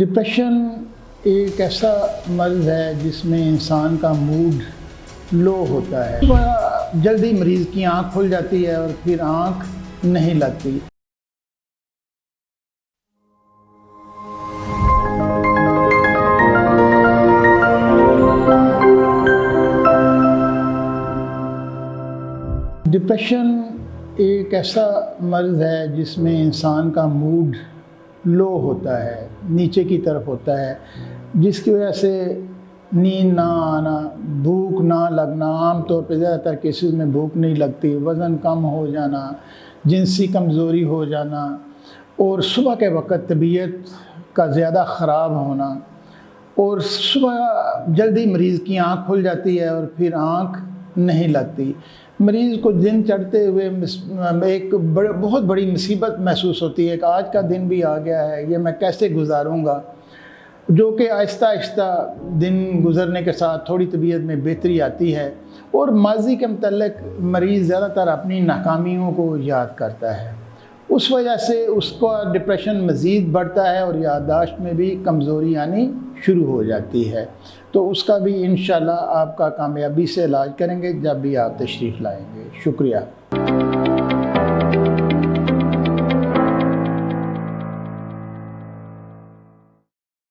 Depression एक ऐसा मर्ज़ है जिसमें इंसान का मूड लो होता है। जल्दी मरीज़ की आंख खुल जाती है और फिर आंख नहीं लगती। डिप्रेशन एक ऐसा मर्ज़ है जिसमें इंसान का मूड लो होता है, नीचे की तरफ होता है, जिसकी वजह से नींद ना आना, भूख ना लगना, आम तौर पे ज़्यादातर केसेस में भूख नहीं लगती, वज़न कम हो जाना, जिनसी कमज़ोरी हो जाना और सुबह के वक़्त तबीयत का ज़्यादा ख़राब होना और सुबह जल्दी मरीज़ की आँख खुल जाती है और फिर आँख नहीं लगती। मरीज़ को दिन चढ़ते हुए एक बहुत बड़ी मुसीबत महसूस होती है कि आज का दिन भी आ गया है, ये मैं कैसे गुजारूँगा, जो कि आहिस्ता आहिस्ता दिन गुज़रने के साथ थोड़ी तबीयत में बेहतरी आती है और माज़ी के मुतल्लिक़ मरीज़ ज़्यादातर अपनी नाकामियों को याद करता है। उस वजह से उसका डिप्रेशन मज़ीद बढ़ता है और याददाश्त में भी कमज़ोरी आनी शुरू हो जाती है। तो उसका भी इंशाअल्लाह आपका कामयाबी से इलाज करेंगे जब भी आप तशरीफ़ लाएंगे। शुक्रिया।